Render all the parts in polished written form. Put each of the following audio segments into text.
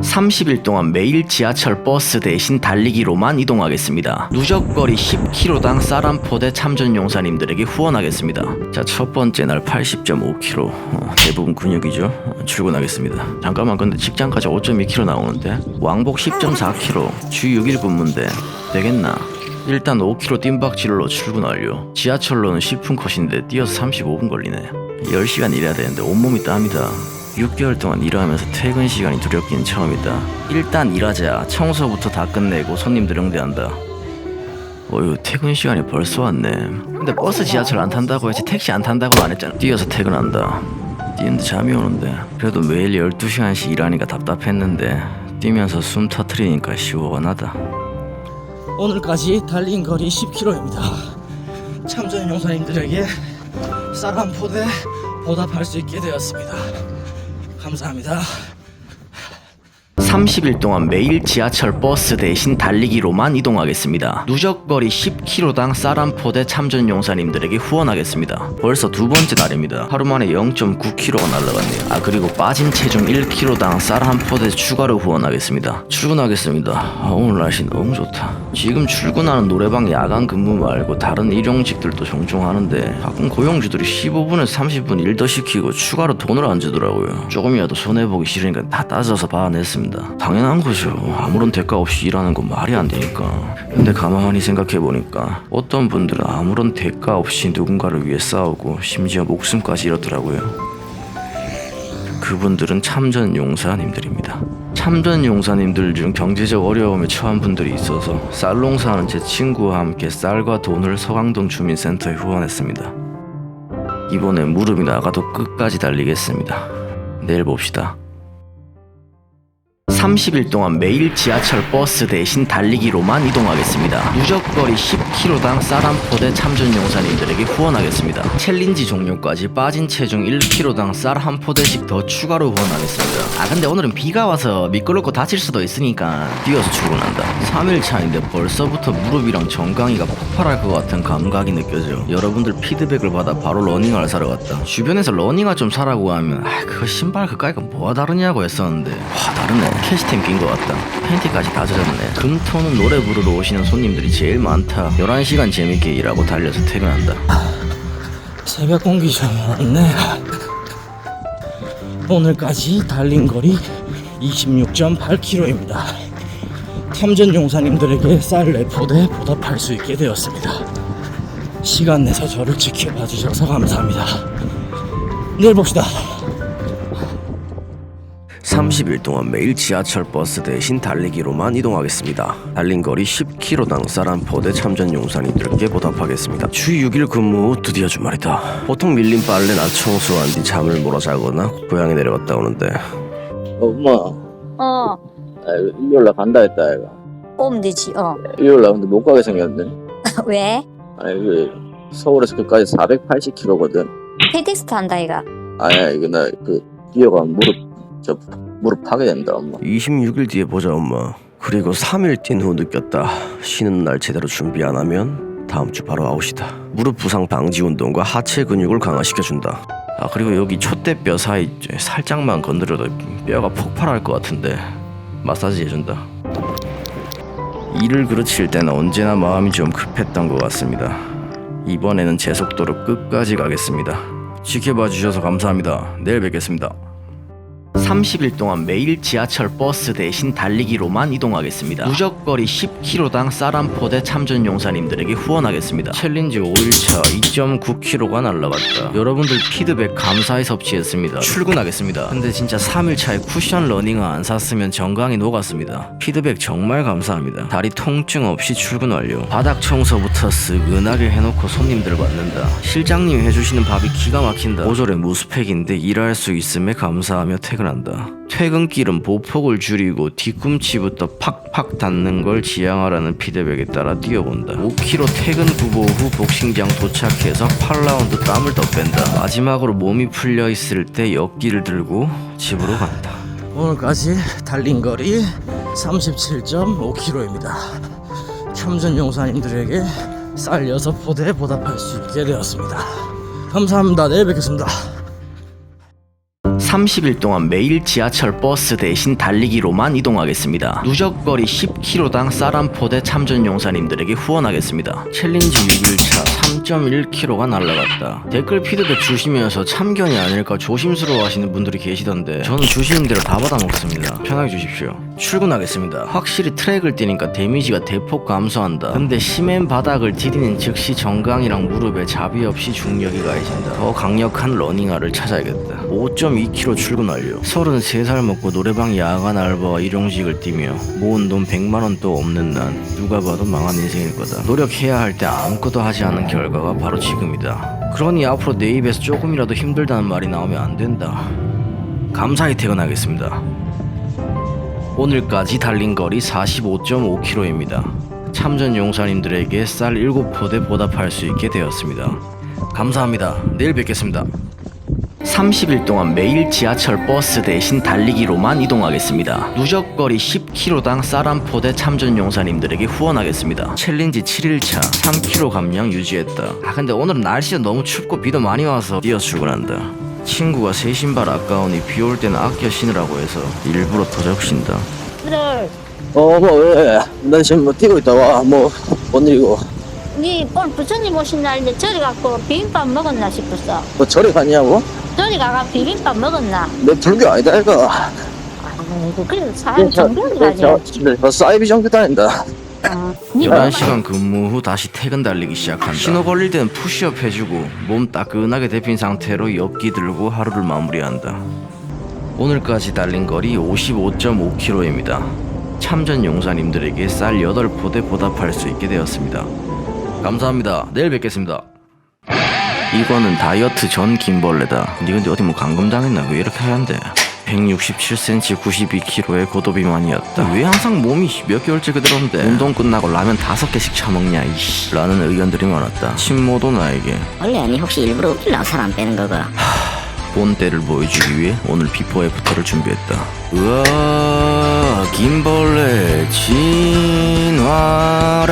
30일 동안 매일 지하철 버스 대신 달리기로만 이동하겠습니다. 누적거리 10km당 쌀 한 포대 참전용사님들에게 후원하겠습니다. 자, 첫 번째 날 80.5km, 대부분 근육이죠. 출근하겠습니다. 잠깐만, 근데 직장까지 5.2km 나오는데 왕복 10.4km, 주 6일 근무인데 되겠나? 일단 5km 뜀박질러 출근 완료. 지하철로는 10분 컷인데 뛰어서 35분 걸리네. 10시간 일해야 되는데 온몸이 땀이다. 6개월 동안 일하면서 퇴근 시간이 두렵긴 처음이다. 일단 일하자. 청소부터 다 끝내고 손님들 응대한다. 어휴, 퇴근 시간이 벌써 왔네. 근데 버스 지하철 안 탄다고 했지 택시 안 탄다고 안 했잖아. 뛰어서 퇴근한다. 뛰는데 잠이 오는데 그래도 매일 12시간씩 일하니까 답답했는데 뛰면서 숨 터트리니까 시원하다. 오늘까지 달린 거리 10km입니다. 참전 용사님들에게 쌀 한 포대 보답할 수 있게 되었습니다. 감사합니다. 30일 동안 매일 지하철 버스 대신 달리기로만 이동하겠습니다. 누적거리 10km당 쌀 한 포대 참전용사님들에게 후원하겠습니다. 벌써 두 번째 날입니다. 하루 만에 0.9km가 날라갔네요. 그리고 빠진 체중 1kg당 쌀 한 포대 추가로 후원하겠습니다. 출근하겠습니다. 오늘 날씨 너무 좋다. 지금 출근하는 노래방 야간 근무 말고 다른 일용직들도 종종 하는데 가끔 고용주들이 15분에서 30분 일 더 시키고 추가로 돈을 안 주더라고요. 조금이라도 손해보기 싫으니까 다 따져서 받아냈습니다. 당연한 거죠. 아무런 대가 없이 일하는 건 말이 안 되니까. 근데 가만히 생각해보니까 어떤 분들은 아무런 대가 없이 누군가를 위해 싸우고 심지어 목숨까지 잃었더라고요. 그분들은 참전용사님들입니다. 참전용사님들 중 경제적 어려움에 처한 분들이 있어서 쌀 농사하는 제 친구와 함께 쌀과 돈을 서강동 주민센터에 후원했습니다. 이번에 무릎이 나가도 끝까지 달리겠습니다. 내일 봅시다. 30일 동안 매일 지하철 버스 대신 달리기로만 이동하겠습니다. 누적거리 10km당 쌀 한 포대 참전용사님들에게 후원하겠습니다. 챌린지 종료까지 빠진 체중 1kg당 쌀 한 포대씩 더 추가로 후원하겠습니다. 근데 오늘은 비가 와서 미끄럽고 다칠 수도 있으니까 뛰어서 출근한다. 3일 차인데 벌써부터 무릎이랑 정강이가 폭발할 것 같은 감각이 느껴져. 여러분들 피드백을 받아 바로 러닝화를 사러 갔다. 주변에서 러닝화 좀 사라고 하면 그거 신발 그까이가 뭐가 다르냐고 했었는데 다르네. 캐시템 낀 것 같다. 팬티까지 다 젖었네. 금토는 노래 부르러 오시는 손님들이 제일 많다. 11시간 재밌게 일하고 달려서 퇴근한다. 새벽 공기 좀 왔네. 오늘까지 달린 거리 26.8km입니다. 참전 용사님들에게 쌀 4포대 보답할 수 있게 되었습니다. 시간 내서 저를 지켜봐 주셔서 감사합니다. 내일 봅시다. 30일 동안 매일 지하철 버스 대신 달리기로만 이동하겠습니다. 달린 거리 10km당 쌀 한 포대 참전용사님들에게 보답하겠습니다. 주 6일 근무 후 드디어 주말이다. 보통 밀린 빨래나 청소한 뒤 잠을 몰아 자거나 고향에 내려갔다 오는데 엄마, 일요일날 간다 했다 아이가. 오면 되지. 일요일날 근데 못 가게 생겼네. 왜? 서울에서 끝까지 480km거든. 페덱스 탄다 이가. 이거 나 뛰어가면 무릎 파괴된다 엄마. 26일 뒤에 보자 엄마. 그리고 3일 뛴 후 느꼈다. 쉬는 날 제대로 준비 안 하면 다음 주 바로 아웃이다. 무릎 부상 방지 운동과 하체 근육을 강화시켜준다. 그리고 여기 촛대뼈 사이 살짝만 건드려도 뼈가 폭발할 것 같은데 마사지 해준다. 일을 그르칠 때는 언제나 마음이 좀 급했던 것 같습니다. 이번에는 제 속도로 끝까지 가겠습니다. 지켜봐 주셔서 감사합니다. 내일 뵙겠습니다. 30일 동안 매일 지하철 버스 대신 달리기로만 이동하겠습니다. 누적거리 10km당 쌀 한 포대 참전용사님들에게 후원하겠습니다. 챌린지 5일차 2.9km가 날라갔다. 여러분들 피드백 감사히 섭취했습니다. 출근하겠습니다. 근데 진짜 3일차에 쿠션 러닝화 안 샀으면 정강이 녹았습니다. 피드백 정말 감사합니다. 다리 통증 없이 출근 완료. 바닥 청소부터 스근하게 해놓고 손님들 받는다. 실장님이 해주시는 밥이 기가 막힌다. 고졸의 무스펙인데 일할 수 있음에 감사하며 퇴근한다. 퇴근길은 보폭을 줄이고 뒤꿈치부터 팍팍 닿는 걸 지향하라는 피드백에 따라 뛰어본다. 5km 퇴근 구보 후 복싱장 도착해서 8라운드 땀을 더 뺀다. 마지막으로 몸이 풀려 있을 때 역기를 들고 집으로 간다. 오늘까지 달린 거리 37.5km입니다. 참전 용사님들에게 쌀 6포대 보답할 수 있게 되었습니다. 감사합니다. 내일 뵙겠습니다. 30일 동안 매일 지하철 버스 대신 달리기로만 이동하겠습니다. 누적거리 10km당 쌀 한 포대 참전용사님들에게 후원하겠습니다. 챌린지 6일차 3.1km가 날라갔다. 댓글 피드백 주시면서 참견이 아닐까 조심스러워 하시는 분들이 계시던데 저는 주시는 대로 다 받아먹습니다. 편하게 주십시오. 출근하겠습니다. 확실히 트랙을 뛰니까 데미지가 대폭 감소한다. 근데 심한 바닥을 디디는 즉시 정강이랑 무릎에 자비 없이 중력이 가해진다. 더 강력한 러닝화를 찾아야겠다. 5.2km 출근 완료. 33살 먹고 노래방 야간 알바와 일용직을 뛰며 모은 돈 100만원도 없는 난 누가 봐도 망한 인생일 거다. 노력해야 할 때 아무것도 하지 않은 결과가 바로 지금이다. 그러니 앞으로 내 입에서 조금이라도 힘들다는 말이 나오면 안 된다. 감사히 퇴근하겠습니다. 오늘까지 달린 거리 45.5km입니다. 참전 용사님들에게 쌀 7포대 보답할 수 있게 되었습니다. 감사합니다. 내일 뵙겠습니다. 30일 동안 매일 지하철 버스 대신 달리기로만 이동하겠습니다. 누적거리 10km당 쌀 한 포대 참전 용사님들에게 후원하겠습니다. 챌린지 7일차 3kg 감량 유지했다. 근데 오늘은 날씨가 너무 춥고 비도 많이 와서 뛰어 출근한다. 친구가 새 신발 아까우니 비 올 때는 아껴 신으라고 해서 일부러 더 적신다. 뭐 왜? 나 지금 뭐 뛰고 있다 와. 못 일이고. 니 오늘 부처님 오신 날인데 저리 가고 비빔밥 먹었나 싶었어. 뭐 저리 갔냐고? 저리 가가 비빔밥 먹었나? 내 불교 아니다 이거. 아이고 그래도 사람 정병이 가져야지. 네, 사이비 정도 다닌다. 니 11시간 근무 후 다시 퇴근 달리기 시작한다. 신호 걸릴 때는 푸시업 해주고 몸 따끈하게 데핀 상태로 엽기 들고 하루를 마무리한다. 오늘까지 달린 거리 55.5km입니다. 참전 용사님들에게 쌀 8포대 보답할 수 있게 되었습니다. 감사합니다. 내일 뵙겠습니다. 이거는 다이어트 전 김벌레다. 니 근데 어디 뭐 감금당했나? 왜 이렇게 하얀데? 167cm 92kg의 고도비만이었다. 왜 항상 몸이 몇 개월째 그대로인데 운동 끝나고 라면 5개씩 처먹냐 이씨 라는 의견들이 많았다. 친모도 나에게 원래 니 혹시 일부러 웃기려고 살 안 빼는 거가? 본때를 보여주기 위해 오늘 비포 애프터를 준비했다. 으아 김벌레 진화.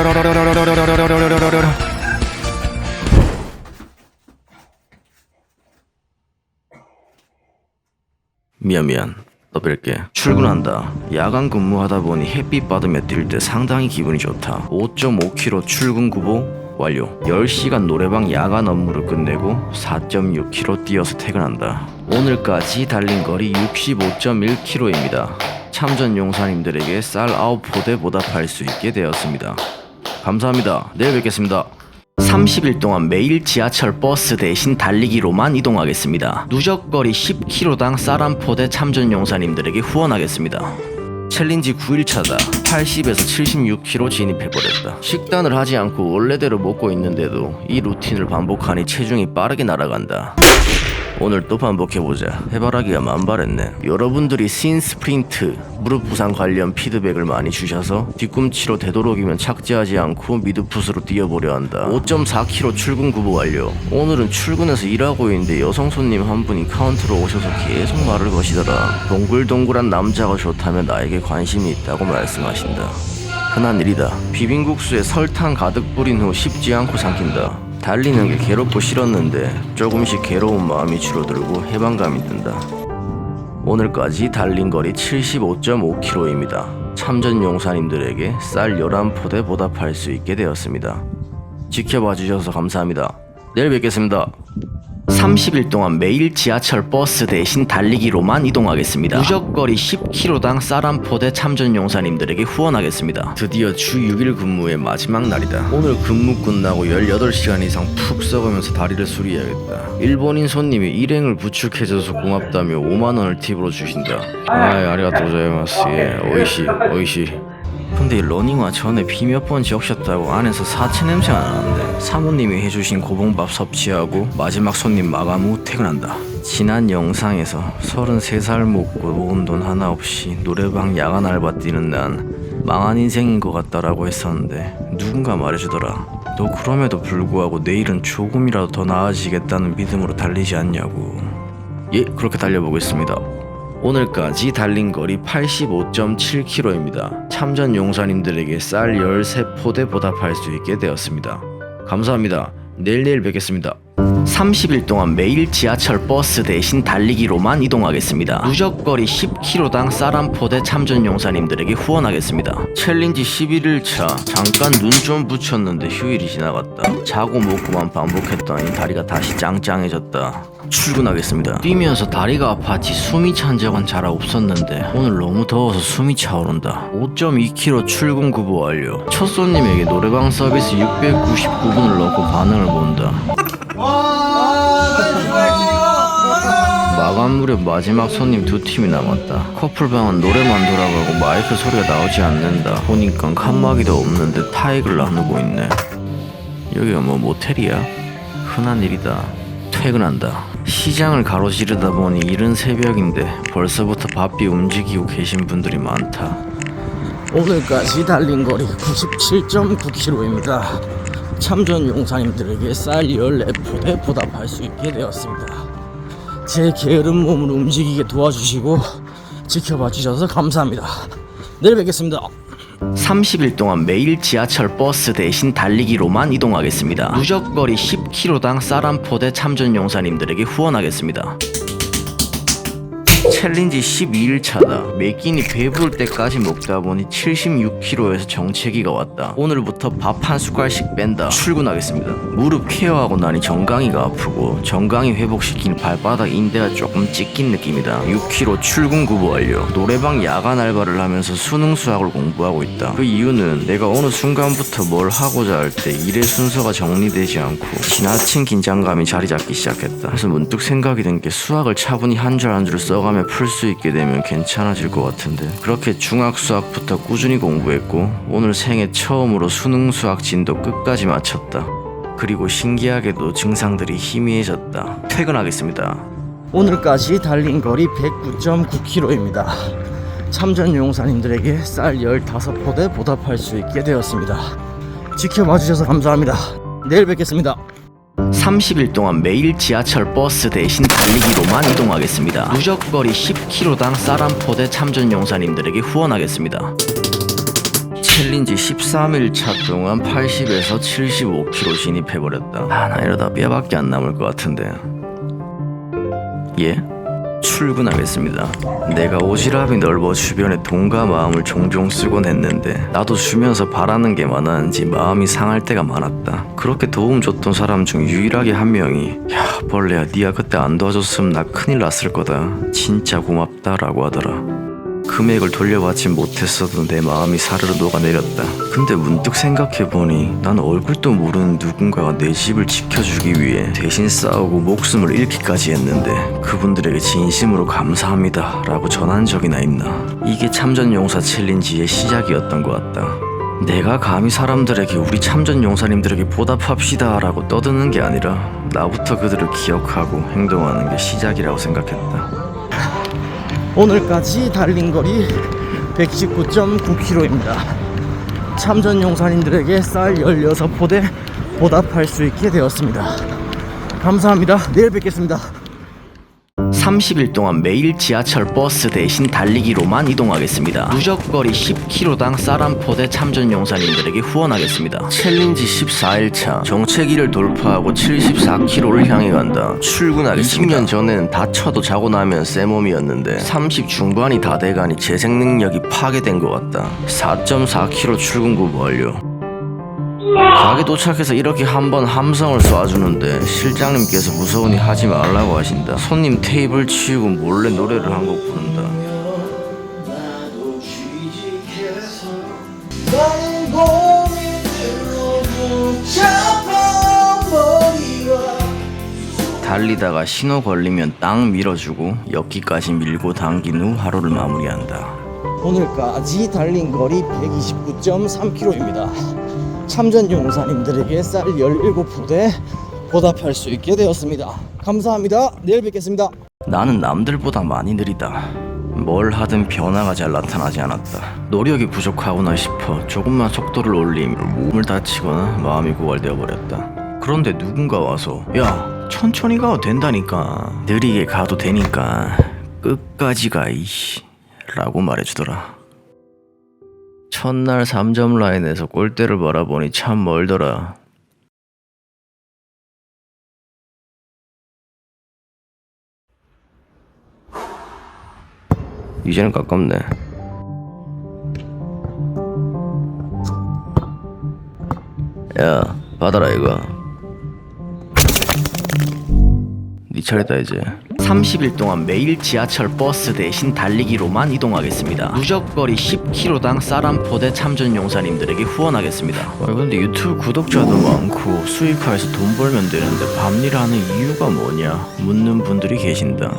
미안 또 뵐게. 출근한다. 야간 근무하다 보니 햇빛 받으며 뛸 때 상당히 기분이 좋다. 5.5km 출근 구보 완료. 10시간 노래방 야간 업무를 끝내고 4.6km 뛰어서 퇴근한다. 오늘까지 달린 거리 65.1km입니다. 참전 용사님들에게 쌀 9포대 보답할 수 있게 되었습니다. 감사합니다. 내일 뵙겠습니다. 30일 동안 매일 지하철 버스 대신 달리기로만 이동하겠습니다. 누적거리 10km당 쌀 한 포대 참전 용사님들에게 후원하겠습니다. 챌린지 9일차다. 80에서 76kg 진입해버렸다. 식단을 하지 않고 원래대로 먹고 있는데도 이 루틴을 반복하니 체중이 빠르게 날아간다. 오늘 또 반복해보자. 해바라기가 만발했네. 여러분들이 신 스프린트 무릎 부상 관련 피드백을 많이 주셔서 뒤꿈치로 되도록이면 착지하지 않고 미드풋으로 뛰어보려 한다. 5.4km 출근 구보 완료. 오늘은 출근해서 일하고 있는데 여성 손님 한 분이 카운터로 오셔서 계속 말을 거시더라. 동글동글한 남자가 좋다며 나에게 관심이 있다고 말씀하신다. 흔한 일이다. 비빔국수에 설탕 가득 뿌린 후 쉽지 않고 삼킨다. 달리는 게 괴롭고 싫었는데 조금씩 괴로운 마음이 줄어들고 해방감이 든다. 오늘까지 달린 거리 75.5km입니다. 참전 용사님들에게 쌀 11포대 보답할 수 있게 되었습니다. 지켜봐 주셔서 감사합니다. 내일 뵙겠습니다. 30일 동안 매일 지하철 버스 대신 달리기로만 이동하겠습니다. 누적거리 10km당 쌀 한 포대 참전 용사님들에게 후원하겠습니다. 드디어 주 6일 근무의 마지막 날이다. 오늘 근무 끝나고 18시간 이상 푹 썩으면서 다리를 수리해야겠다. 일본인 손님이 일행을 부축해줘서 고맙다며 5만원을 팁으로 주신다. 아리가또 고자이마스. 예, 오이시. 근데 이 러닝화 전에 비 몇 번 적셨다고 안에서 사체 냄새가 나는데 사모님이 해주신 고봉밥 섭취하고 마지막 손님 마감 후 퇴근한다. 지난 영상에서 33살 먹고 모은 돈 하나 없이 노래방 야간 알바 뛰는 난 망한 인생인 것 같다라고 했었는데 누군가 말해주더라. 너 그럼에도 불구하고 내일은 조금이라도 더 나아지겠다는 믿음으로 달리지 않냐고. 예, 그렇게 달려보겠습니다. 오늘까지 달린 거리 85.7km입니다. 참전 용사님들에게 쌀 13포대 보답할 수 있게 되었습니다. 감사합니다. 내일 뵙겠습니다. 30일 동안 매일 지하철 버스 대신 달리기로만 이동하겠습니다. 누적거리 10km당 쌀 한 포대 참전용사님들에게 후원하겠습니다. 챌린지 11일차 잠깐 눈 좀 붙였는데 휴일이 지나갔다. 자고 먹고만 반복했더니 다리가 다시 짱짱해졌다. 출근하겠습니다. 뛰면서 다리가 아팠지 숨이 찬 적은 잘 없었는데 오늘 너무 더워서 숨이 차오른다. 5.2km 출근 구보 완료. 첫 손님에게 노래방 서비스 699분을 넣고 반응을 본다. 마감 무렵 마지막 손님 2팀이 남았다. 커플방은 노래만 돌아가고 마이크 소리가 나오지 않는다. 보니까 칸막이도 없는데 타액을 나누고 있네. 여기가 뭐 모텔이야? 흔한 일이다. 퇴근한다. 시장을 가로지르다 보니 이른 새벽인데 벌써부터 바삐 움직이고 계신 분들이 많다. 오늘까지 달린 거리 97.9km입니다. 참전 용사님들에게 쌀 14포대 보답할 수 있게 되었습니다. 제 게으른 몸을 움직이게 도와주시고 지켜봐 주셔서 감사합니다. 내일 뵙겠습니다. 30일 동안 매일 지하철 버스 대신 달리기로만 이동하겠습니다. 누적거리 10km당 쌀 한 포대 참전용사님들에게 후원하겠습니다. 챌린지 12일차다. 매 끼니 배부를 때까지 먹다 보니 76kg에서 정체기가 왔다. 오늘부터 밥 한 숟갈씩 뺀다. 출근하겠습니다. 무릎 케어하고 나니 정강이가 아프고 정강이 회복시킨 발바닥 인대가 조금 찢긴 느낌이다. 6kg 출근 구보 완료. 노래방 야간 알바를 하면서 수능 수학을 공부하고 있다. 그 이유는 내가 어느 순간부터 뭘 하고자 할 때 일의 순서가 정리되지 않고 지나친 긴장감이 자리 잡기 시작했다. 그래서 문득 생각이 든 게 수학을 차분히 한 줄 한 줄 써가며 풀 수 있게 되면 괜찮아질 것 같은데 그렇게 중학 수학부터 꾸준히 공부했고 오늘 생애 처음으로 수능 수학 진도 끝까지 마쳤다. 그리고 신기하게도 증상들이 희미해졌다. 퇴근하겠습니다. 오늘까지 달린 거리 109.9km입니다. 참전 용사님들에게 쌀 15포대 보답할 수 있게 되었습니다. 지켜봐 주셔서 감사합니다. 내일 뵙겠습니다. 30일 동안 매일 지하철 버스 대신 달리기로만 이동하겠습니다. 누적거리 10km당 쌀 한 포대 참전용사님들에게 후원하겠습니다. 챌린지 13일차 동안 80에서 75km 진입해버렸다. 나 이러다 뼈밖에 안 남을 것 같은데. 예? 출근하겠습니다. 내가 오지랖이 넓어 주변에 돈과 마음을 종종 쓰곤 했는데 나도 주면서 바라는 게 많았는지 마음이 상할 때가 많았다. 그렇게 도움 줬던 사람 중 유일하게 한 명이 야 벌레야 네가 그때 안 도와줬으면 나 큰일 났을 거다. 진짜 고맙다라고 하더라. 금액을 돌려받지 못했어도 내 마음이 사르르 녹아내렸다. 근데 문득 생각해보니 난 얼굴도 모르는 누군가가 내 집을 지켜주기 위해 대신 싸우고 목숨을 잃기까지 했는데 그분들에게 진심으로 감사합니다 라고 전한 적이나 있나. 이게 참전용사 챌린지의 시작이었던 것 같다. 내가 감히 사람들에게 우리 참전용사님들에게 보답합시다 라고 떠드는 게 아니라 나부터 그들을 기억하고 행동하는 게 시작이라고 생각했다. 오늘까지 달린 거리 119.9km입니다. 참전 용사님들에게 쌀 16포대 보답할 수 있게 되었습니다. 감사합니다. 내일 뵙겠습니다. 30일 동안 매일 지하철 버스 대신 달리기로만 이동하겠습니다. 누적거리 10km당 쌀 한 포대 참전용사님들에게 후원하겠습니다. 챌린지 14일차 정체기를 돌파하고 74km를 향해 간다. 출근하겠습니다. 20년 전에는 다쳐도 자고 나면 새 몸이었는데 30 중반이 다 돼가니 재생 능력이 파괴된 것 같다. 4.4km 출근 구보 완료. 가게 도착해서 이렇게 한번 함성을 쏴주는데 실장님께서 무서우니 하지 말라고 하신다. 손님 테이블 치우고 몰래 노래를 한 곡 부른다. 달리다가 신호 걸리면 딱 밀어주고 엮기까지 밀고 당긴 후 하루를 마무리한다. 오늘까지 달린 거리 129.3km입니다. 참전 용사님들에게 쌀 17포대 보답할 수 있게 되었습니다. 감사합니다. 내일 뵙겠습니다. 나는 남들보다 많이 느리다. 뭘 하든 변화가 잘 나타나지 않았다. 노력이 부족하구나 싶어 조금만 속도를 올리면 몸을 다치거나 마음이 고갈되어 버렸다. 그런데 누군가 와서 야 천천히 가도 된다니까 느리게 가도 되니까 끝까지 가 이씨 라고 말해주더라. 첫날 3점 라인에서 골대를 바라보니 참 멀더라. 이제는 가깝네. 야, 받아라 이거. 네 차례다 이제. 30일 동안 매일 지하철 버스 대신 달리기로만 이동하겠습니다. 누적거리 10km당 쌀 한 포대 참전용사님들에게 후원하겠습니다. 근데 유튜브 구독자도 많고 수익화해서 돈 벌면 되는데 밤일 하는 이유가 뭐냐 묻는 분들이 계신다.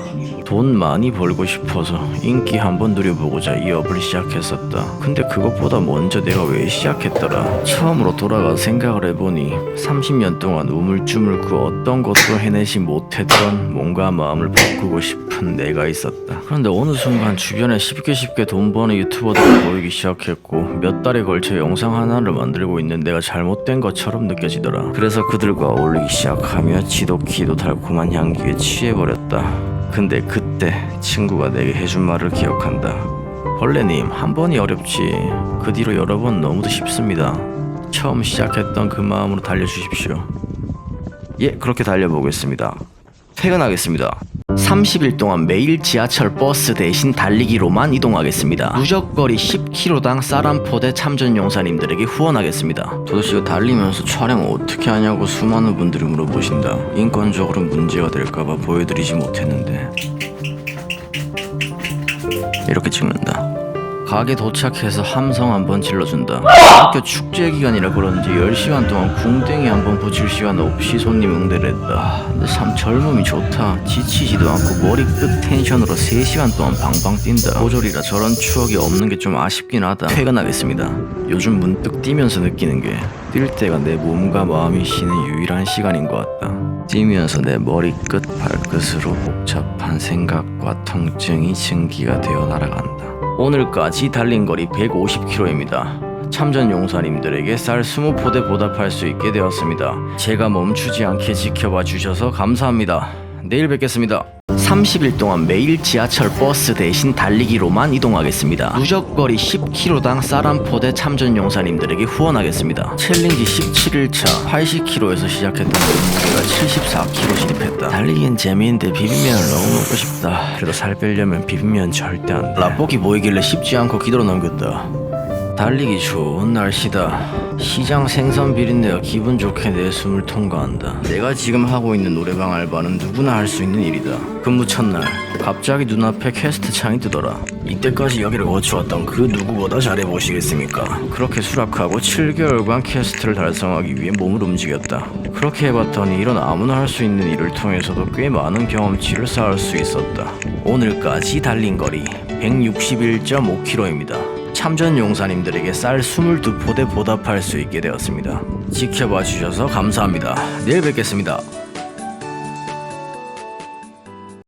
돈 많이 벌고 싶어서 인기 한번 누려보고자 이 업을 시작했었다. 근데 그것보다 먼저 내가 왜 시작했더라. 처음으로 돌아가 생각을 해보니 30년 동안 우물쭈물 그 어떤 것도 해내지 못했던 뭔가 마음을 바꾸고 싶은 내가 있었다. 그런데 어느 순간 주변에 쉽게 돈 버는 유튜버들이 보이기 시작했고 몇 달에 걸쳐 영상 하나를 만들고 있는 내가 잘못된 것처럼 느껴지더라. 그래서 그들과 어울리기 시작하며 지독히도 달콤한 향기에 취해버렸다. 근데 그때 친구가 내게 해준 말을 기억한다. 벌레님, 한 번이 어렵지 그 뒤로 여러 번 너무도 쉽습니다. 처음 시작했던 그 마음으로 달려주십시오. 예, 그렇게 달려보겠습니다. 퇴근하겠습니다. 30일 동안 매일 지하철 버스 대신 달리기로만 이동하겠습니다. 누적거리 10km당 쌀 한 포대 참전용사님들에게 후원하겠습니다. 도대체 이거 달리면서 촬영 어떻게 하냐고 수많은 분들이 물어보신다. 인권적으로 문제가 될까봐 보여드리지 못했는데 이렇게 찍는다. 가게 도착해서 함성 한번 질러준다. 학교 축제 기간이라 그런지 10시간 동안 궁뎅이 한번 붙일 시간 없이 손님 응대를 했다. 근데 참 젊음이 좋다. 지치지도 않고 머리끝 텐션으로 3시간 동안 방방 뛴다. 고졸이라 저런 추억이 없는 게 좀 아쉽긴 하다. 퇴근하겠습니다. 요즘 문득 뛰면서 느끼는 게 뛸 때가 내 몸과 마음이 쉬는 유일한 시간인 것 같다. 뛰면서 내 머리끝 발끝으로 복잡한 생각과 통증이 증기가 되어 날아간다. 오늘까지 달린 거리 150km입니다. 참전용사님들에게 쌀 20포대 보답할 수 있게 되었습니다. 제가 멈추지 않게 지켜봐 주셔서 감사합니다. 내일 뵙겠습니다. 30일 동안 매일 지하철 버스 대신 달리기로만 이동하겠습니다. 누적거리 10km당 쌀 한 포대 참전용사님들에게 후원하겠습니다. 챌린지 17일차 80km에서 시작했던 몸무게가 74kg 진입했다. 달리기엔 재미있는데 비빔면을 너무 먹고 싶다. 그래도 살 빼려면 비빔면 절대 안 돼. 라볶이 보이길래 쉽지 않고 기도로 넘겼다. 달리기 좋은 날씨다. 시장 생선 비린내가 기분 좋게 내 숨을 통과한다. 내가 지금 하고 있는 노래방 알바는 누구나 할 수 있는 일이다. 근무 첫날 갑자기 눈앞에 퀘스트 창이 뜨더라. 이때까지 여기를 거쳐왔던 그 누구보다 잘해보시겠습니까? 그렇게 수락하고 7개월간 퀘스트를 달성하기 위해 몸을 움직였다. 그렇게 해봤더니 이런 아무나 할 수 있는 일을 통해서도 꽤 많은 경험치를 쌓을 수 있었다. 오늘까지 달린 거리 161.5km입니다. 참전용사님들에게 쌀 22포대 보답할 수 있게 되었습니다. 지켜봐 주셔서 감사합니다. 내일 뵙겠습니다.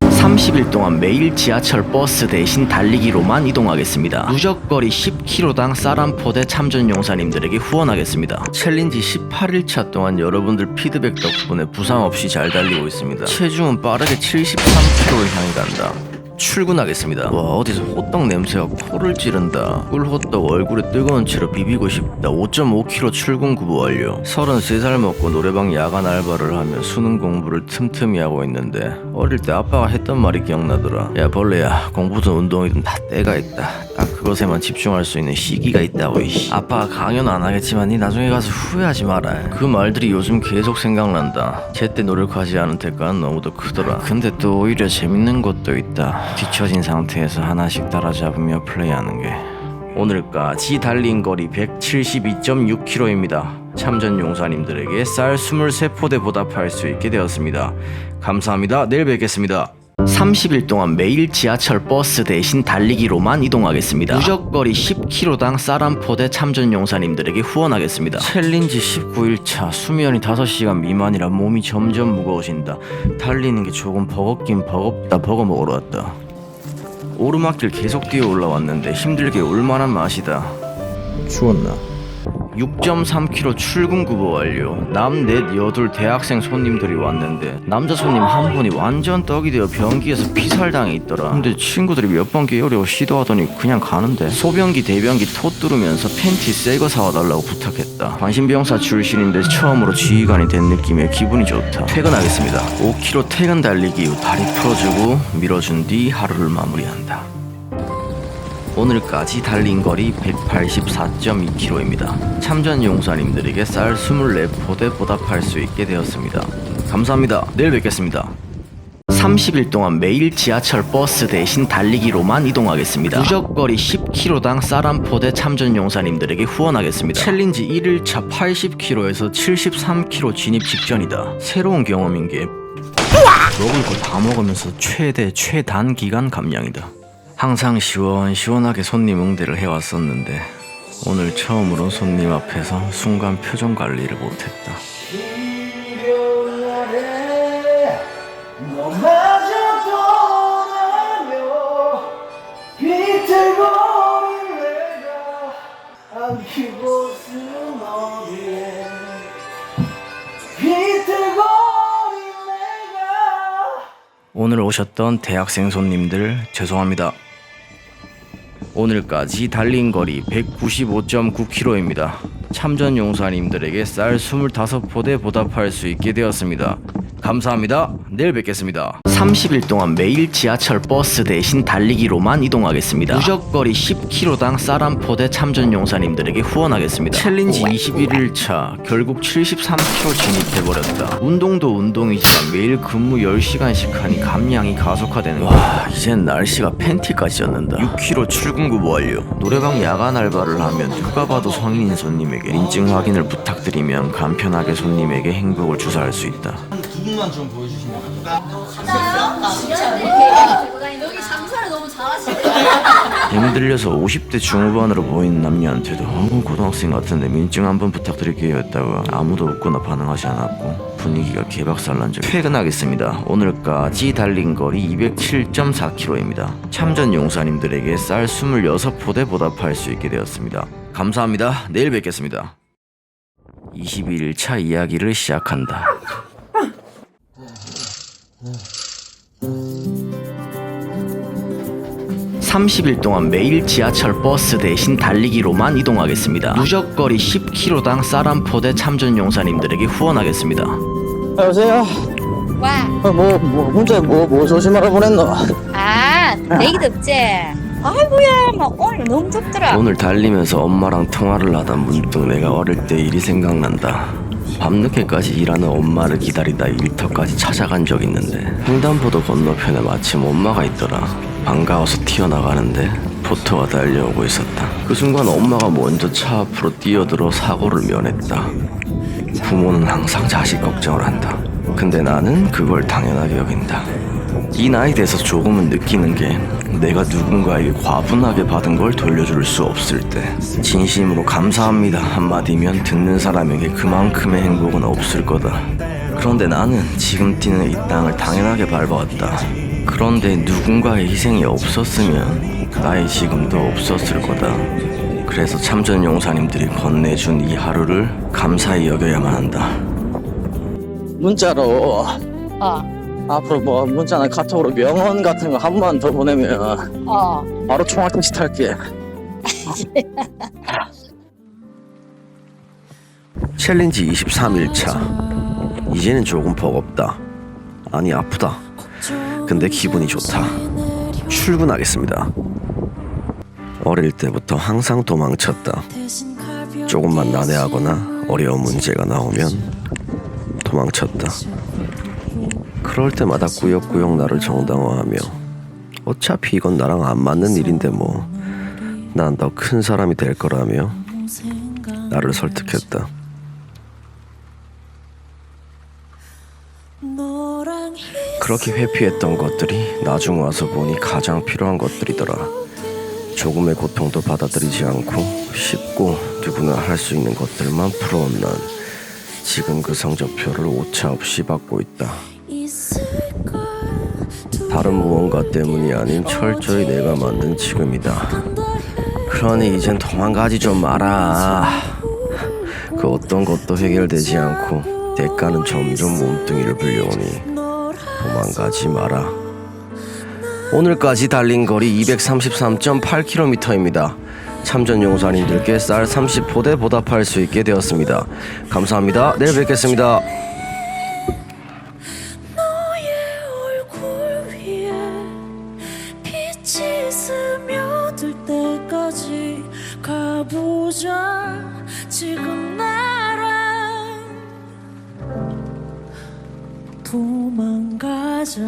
30일 동안 매일 지하철 버스 대신 달리기로만 이동하겠습니다. 누적거리 10km당 쌀 한 포대 참전용사님들에게 후원하겠습니다. 챌린지 18일차 동안 여러분들 피드백 덕분에 부상 없이 잘 달리고 있습니다. 체중은 빠르게 73kg를 향해 간다. 출근하겠습니다. 와, 어디서 호떡 냄새가 코를 찌른다. 꿀호떡 얼굴에 뜨거운 채로 비비고 싶다. 5.5km 출근 구보 완료. 33살 먹고 노래방 야간 알바를 하며 수능 공부를 틈틈이 하고 있는데 어릴 때 아빠가 했던 말이 기억나더라. 야 벌레야, 공부든 운동이든 다 때가 있다. 딱 그것에만 집중할 수 있는 시기가 있다고. 이씨. 아빠가 강연 안 하겠지만 니 나중에 가서 후회하지 마라. 그 말들이 요즘 계속 생각난다. 제때 노력하지 않은 대가는 너무도 크더라. 근데 또 오히려 재밌는 것도 있다. 뒤처진 상태에서 하나씩 따라잡으며 플레이하는 게. 오늘까지 달린 거리 172.6km입니다. 참전용사님들에게 쌀 23포대 보답할 수 있게 되었습니다. 감사합니다. 내일 뵙겠습니다. 30일 동안 매일 지하철 버스 대신 달리기로만 이동하겠습니다. 누적거리 10km당 쌀 한 포대 참전용사님들에게 후원하겠습니다. 챌린지 19일차 수면이 5시간 미만이라 몸이 점점 무거워진다. 달리는 게 조금 버겁긴 버겁다. 버거 먹으러 왔다. 오르막길 계속 뛰어 올라왔는데 힘들게 올만한 맛이다. 추웠나? 6.3km 출근 구보 완료. 남 넷 여둘 대학생 손님들이 왔는데 남자 손님 한 분이 완전 떡이 되어 변기에서 피살당해 있더라. 근데 친구들이 몇 번 게으려고 시도하더니 그냥 가는데 소변기 대변기 토 뚫으면서 팬티 새거 사와달라고 부탁했다. 관심병사 출신인데 처음으로 지휘관이 된 느낌에 기분이 좋다. 퇴근하겠습니다. 5km 퇴근 달리기 후 다리 풀어주고 밀어준 뒤 하루를 마무리한다. 오늘까지 달린 거리 184.2km입니다. 참전 용사님들에게 쌀 24포대 보답할 수 있게 되었습니다. 감사합니다. 내일 뵙겠습니다. 30일 동안 매일 지하철 버스 대신 달리기로만 이동하겠습니다. 누적거리 10km당 쌀 한 포대 참전 용사님들에게 후원하겠습니다. 챌린지 1일차 80km에서 73km 진입 직전이다. 새로운 경험인 게 먹을 거 다 먹으면서 최단 기간 감량이다. 항상 시원시원하게 손님 응대를 해왔었는데 오늘 처음으로 손님 앞에서 순간 표정 관리를 못했다. 오늘 오셨던 대학생 손님들 죄송합니다. 오늘까지 달린 거리 195.9km입니다. 참전 용사님들에게 쌀 25포대 보답할 수 있게 되었습니다. 감사합니다. 내일 뵙겠습니다. 30일 동안 매일 지하철 버스 대신 달리기로만 이동하겠습니다. 누적거리 10km당 쌀 한 포대 참전 용사님들에게 후원하겠습니다. 챌린지 21일차 결국 73km 진입해버렸다. 운동도 운동이지만 매일 근무 10시간씩 하니 감량이 가속화되는 거야. 이젠 날씨가 팬티까지 젖는다. 6km 출근급 완료. 노래방 야간 알바를 하면 누가 봐도 성인인 손님에게 인증 확인을 부탁드리면 간편하게 손님에게 행복을 주사할 수 있다. 두 분만 좀 보여주시면 여기 장사를 너무 잘하시네. 힘들려서 50대 중후반으로 보이는 남녀한테도 고등학생 같은데 민증 한번 부탁드릴게요 했다가 아무도 없거나 반응하지 않았고 분위기가 개박살난 적이 퇴근하겠습니다. 오늘까지 달린 거리 207.4km입니다. 참전 용사님들에게 쌀 26포대 보답할 수 있게 되었습니다. 감사합니다. 내일 뵙겠습니다. 21일차 이야기를 시작한다. 30일 동안 매일 지하철 버스 대신 달리기로만 이동하겠습니다. 누적거리 10km당 쌀 한 포대 참전 용사님들에게 후원하겠습니다. 여보세요? 와. 문자 조심하라 보냈노? 아, 내기도 없지. 아이고야, 막 오늘 너무 덥더라. 오늘 달리면서 엄마랑 통화를 하다 문득 내가 어릴 때 일이 생각난다. 밤늦게까지 일하는 엄마를 기다리다 일터까지 찾아간 적 있는데 횡단보도 건너편에 마침 엄마가 있더라. 반가워서 튀어나가는데 포터가 달려오고 있었다. 그 순간 엄마가 먼저 차 앞으로 뛰어들어 사고를 면했다. 부모는 항상 자식 걱정을 한다. 근데 나는 그걸 당연하게 여긴다. 이 나이 돼서 조금은 느끼는 게 내가 누군가에게 과분하게 받은 걸 돌려줄 수 없을 때 진심으로 감사합니다 한마디면 듣는 사람에게 그만큼의 행복은 없을 거다. 그런데 나는 지금 뛰는 이 땅을 당연하게 밟아왔다. 그런데 누군가의 희생이 없었으면 나의 지금도 없었을 거다. 그래서 참전 용사님들이 건네준 이 하루를 감사히 여겨야만 한다. 문자로 앞으로 문자나 카톡으로 명언 같은 거 한 번 더 보내면 바로 총알 택시 탈게. 챌린지 23일차. 이제는 조금 버겁다. 아니 아프다. 근데 기분이 좋다. 출근하겠습니다. 어릴 때부터 항상 도망쳤다. 조금만 난해하거나 어려운 문제가 나오면 도망쳤다. 그럴 때마다 꾸역꾸역 나를 정당화하며 어차피 이건 나랑 안 맞는 일인데 뭐 난 더 큰 사람이 될 거라며 나를 설득했다. 그렇게 회피했던 것들이 나중 와서 보니 가장 필요한 것들이더라. 조금의 고통도 받아들이지 않고 쉽고 누구나 할 수 있는 것들만 풀어온 난 지금 그 성적표를 오차 없이 받고 있다. 다른 무언가 때문이 아닌 철저히 내가 만든 지금이다. 그러니 이젠 도망가지 좀 마라. 그 어떤 것도 해결되지 않고 대가는 점점 몸뚱이를 불려오니 도망가지 마라. 오늘까지 달린 거리 233.8km입니다. 참전 용사님들께 쌀 30포대 보답할 수 있게 되었습니다. 감사합니다. 내일 뵙겠습니다. 너의 얼굴 위에 빛이 스며들 때 주저 지금 나랑 도망가자.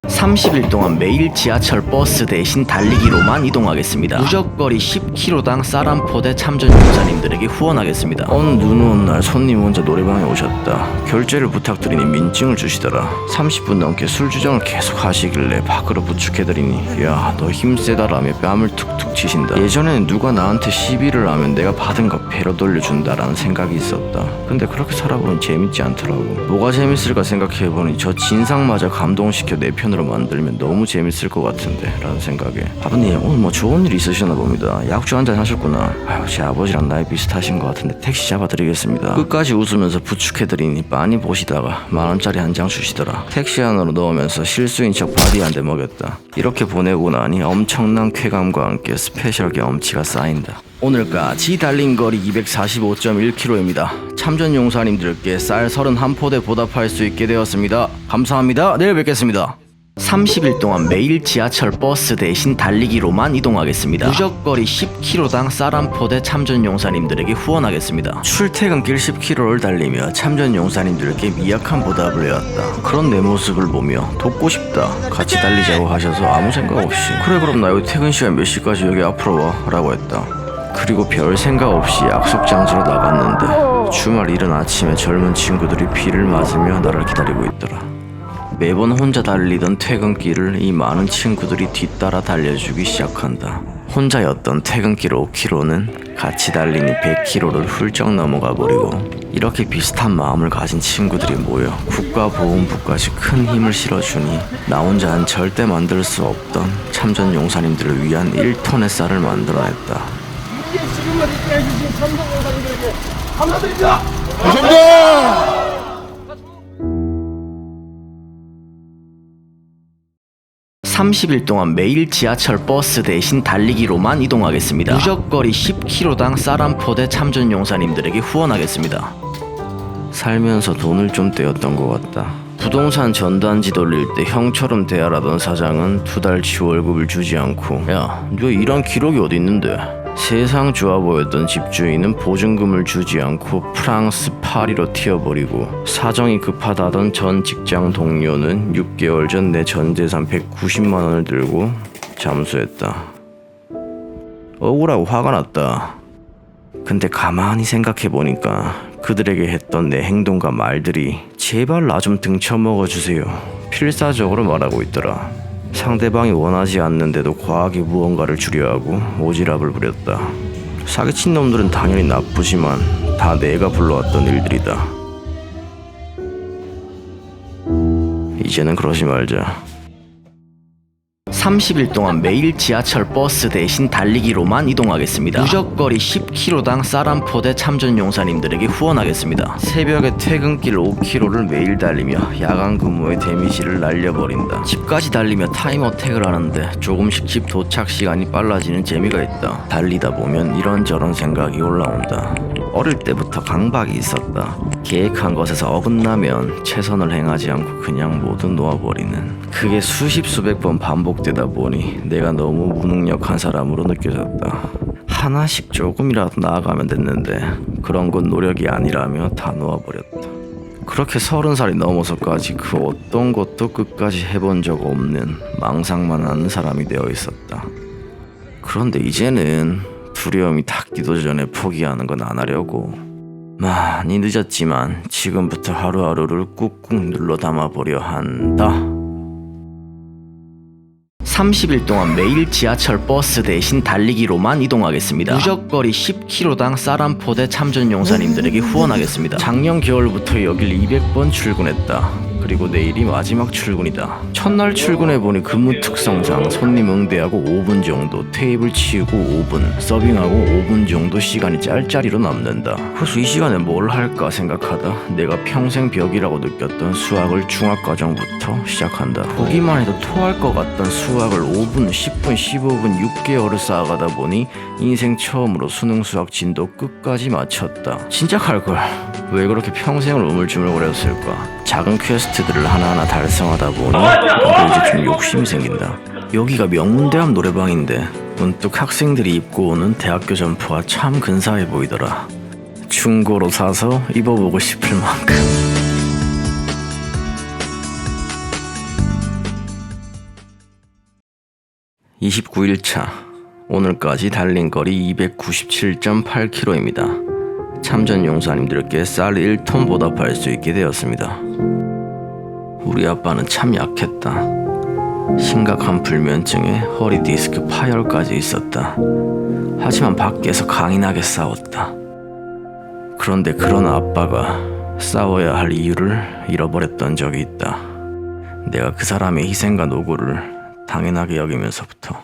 30일 동안 매일 지하철 버스 대신 달리기로만 이동하겠습니다. 누적거리 10km당 쌀1포대 참전 용사님들에게 후원하겠습니다. 어느 눈 오는 날 손님 혼자 노래방에 오셨다. 결제를 부탁드리니 민증을 주시더라. 30분 넘게 술주정을 계속 하시길래 밖으로 부축해드리니 야, 너 힘세다라며 뺨을 툭툭 치신다. 예전에는 누가 나한테 시비를 하면 내가 받은 거 배로 돌려준다라는 생각이 있었다. 근데 그렇게 살아보니 재밌지 않더라고. 뭐가 재밌을까 생각해보니 저 진상마저 감동시켜 내 편으로 만들면 너무 재밌을 것 같은데 라는 생각에 아버님 오늘 뭐 좋은 일 있으셨나 봅니다. 약주 한잔 하셨구나. 아유, 제 아버지랑 나이 비슷하신 것 같은데 택시 잡아드리겠습니다. 끝까지 웃으면서 부축해드리니 많이 보시다가 만원짜리 한 장 주시더라. 택시 안으로 넣으면서 실수인 척 바디 한 대 먹였다. 이렇게 보내고 나니 엄청난 쾌감과 함께 스페셜 경험치가 쌓인다. 오늘까지 달린 거리 245.1km입니다. 참전 용사님들께 쌀 31포대 보답할 수 있게 되었습니다. 감사합니다. 내일 뵙겠습니다. 30일 동안 매일 지하철 버스 대신 달리기로만 이동하겠습니다. 누적거리 10km당 쌀1포대 참전 용사님들에게 후원하겠습니다. 출퇴근길 10km를 달리며 참전 용사님들께 미약한 보답을 해왔다. 그런 내 모습을 보며 돕고 싶다, 같이 달리자고 하셔서 아무 생각 없이 그래 그럼 나 여기 퇴근 시간 몇 시까지 여기 앞으로 와 라고 했다. 그리고 별 생각 없이 약속 장소로 나갔는데 주말 이른 아침에 젊은 친구들이 비를 맞으며 나를 기다리고 있더라. 매번 혼자 달리던 퇴근길을 이 많은 친구들이 뒤따라 달려주기 시작한다. 혼자였던 퇴근길 5km는 같이 달리니 100km를 훌쩍 넘어가 버리고 이렇게 비슷한 마음을 가진 친구들이 모여 국가보훈부까지 큰 힘을 실어주니 나 혼자는 절대 만들 수 없던 참전 용사님들을 위한 1톤의 쌀을 만들어냈다. 지금까지 해주신 참전 용사님들에게 감사드립니다. 감사합니다. 30일 동안 매일 지하철 버스 대신 달리기로만 이동하겠습니다. 누적거리 10km당 쌀1포대 참전 용사님들에게 후원하겠습니다. 살면서 돈을 좀 떼었던 것 같다. 부동산 전단지 돌릴 때 형처럼 대하라던 사장은 2달치 월급을 주지 않고 야, 너 일한 기록이 어디 있는데? 세상 좋아 보였던 집주인은 보증금을 주지 않고 프랑스 파리로 튀어버리고 사정이 급하다던 전 직장 동료는 6개월 전 내 전 재산 190만 원을 들고 잠수했다. 억울하고 화가 났다. 근데 가만히 생각해보니까 그들에게 했던 내 행동과 말들이 제발 나 좀 등쳐먹어 주세요 필사적으로 말하고 있더라. 상대방이 원하지 않는데도 과하게 무언가를 주려하고 오지랖을 부렸다. 사기친 놈들은 당연히 나쁘지만 다 내가 불러왔던 일들이다. 이제는 그러지 말자. 30일 동안 매일 지하철 버스 대신 달리기로만 이동하겠습니다. 누적거리 10km당 쌀1포대 참전 용사님들에게 후원하겠습니다. 새벽에 퇴근길 5km를 매일 달리며 야간 근무의 데미지를 날려버린다. 집까지 달리며 타임어택을 하는데 조금씩 집 도착 시간이 빨라지는 재미가 있다. 달리다 보면 이런저런 생각이 올라온다. 어릴 때부터 강박이 있었다. 계획한 것에서 어긋나면 최선을 행하지 않고 그냥 모두 놓아버리는, 그게 수십 수백 번 반복되다 보니 내가 너무 무능력한 사람으로 느껴졌다. 하나씩 조금이라도 나아가면 됐는데 그런 건 노력이 아니라며 다 놓아버렸다. 그렇게 30살이 넘어서까지 그 어떤 것도 끝까지 해본 적 없는 망상만 하는 사람이 되어 있었다. 그런데 이제는 두려움이 닿기도 전에 포기하는 건 안 하려고. 많이 늦었지만 지금부터 하루하루를 꾹꾹 눌러 담아보려 한다. 30일 동안 매일 지하철 버스 대신 달리기로만 이동하겠습니다. 누적거리 10km당 쌀1포대 참전 용사님들에게 후원하겠습니다. 작년 겨울부터 여길 200번 출근했다. 그리고 내일이 마지막 출근이다. 첫날 출근해보니 근무 특성상 손님 응대하고 5분 정도, 테이블 치우고 5분, 서빙하고 5분 정도 시간이 짤짤이로 남는다. 그래서 이 시간에 뭘 할까 생각하다 내가 평생 벽이라고 느꼈던 수학을 중학과정부터 시작한다. 보기만 해도 토할 것 같던 수학을 5분, 10분, 15분, 6개월을 쌓아가다 보니 인생 처음으로 수능 수학 진도 끝까지 마쳤다. 진짜 갈걸. 왜 그렇게 평생을 우물쭈물거렸을까? 작은 퀘스트들을 하나하나 달성하다 보니 나도 이제 좀 욕심이 생긴다. 여기가 명문대학 노래방인데 문득 학생들이 입고 오는 대학교 점퍼가 참 근사해 보이더라. 중고로 사서 입어보고 싶을 만큼. (29일차) 오늘까지 달린 거리 297.8km입니다. 참전 용사님들께 쌀 1톤 보답할 수 있게 되었습니다. 우리 아빠는 참 약했다. 심각한 불면증에 허리 디스크 파열까지 있었다. 하지만 밖에서 강인하게 싸웠다. 그런데 그런 아빠가 싸워야 할 이유를 잃어버렸던 적이 있다. 내가 그 사람의 희생과 노고를 당연하게 여기면서부터.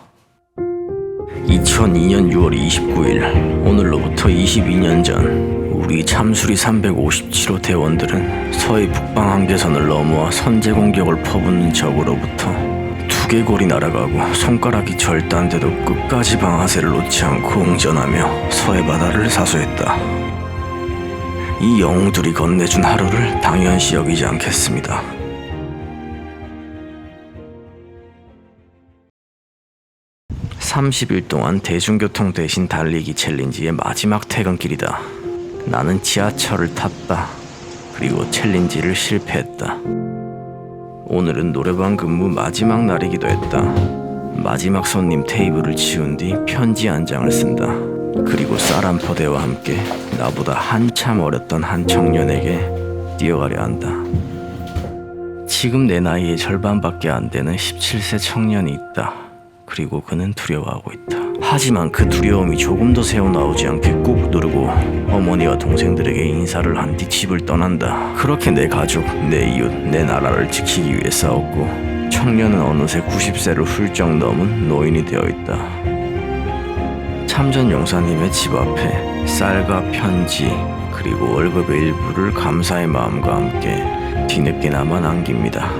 2002년 6월 29일, 오늘로부터 22년 전 우리 참수리 357호 대원들은 서해 북방 한계선을 넘어와 선제 공격을 퍼붓는 적으로부터 두개골이 날아가고 손가락이 절단돼도 끝까지 방아쇠를 놓지 않고 응전하며 서해 바다를 사수했다. 이 영웅들이 건네준 하루를 당연시 여기지 않겠습니다. (30일) 동안 대중교통 대신 달리기 챌린지의 마지막 퇴근길이다. 나는 지하철을 탔다. 그리고 챌린지를 실패했다. 오늘은 노래방 근무 마지막 날이기도 했다. 마지막 손님 테이블을 치운 뒤 편지 한 장을 쓴다. 그리고 쌀 한 포대와 함께 나보다 한참 어렸던 한 청년에게 뛰어가려 한다. 지금 내 나이의 절반밖에 안 되는 17세 청년이 있다. 그리고 그는 두려워하고 있다. 하지만 그 두려움이 조금도 새어나오지 않게 꾹 누르고 어머니와 동생들에게 인사를 한 뒤 집을 떠난다. 그렇게 내 가족, 내 이웃, 내 나라를 지키기 위해 싸웠고 청년은 어느새 90세를 훌쩍 넘은 노인이 되어 있다. 참전 용사님의 집 앞에 쌀과 편지 그리고 월급의 일부를 감사의 마음과 함께 뒤늦게나마 남깁니다.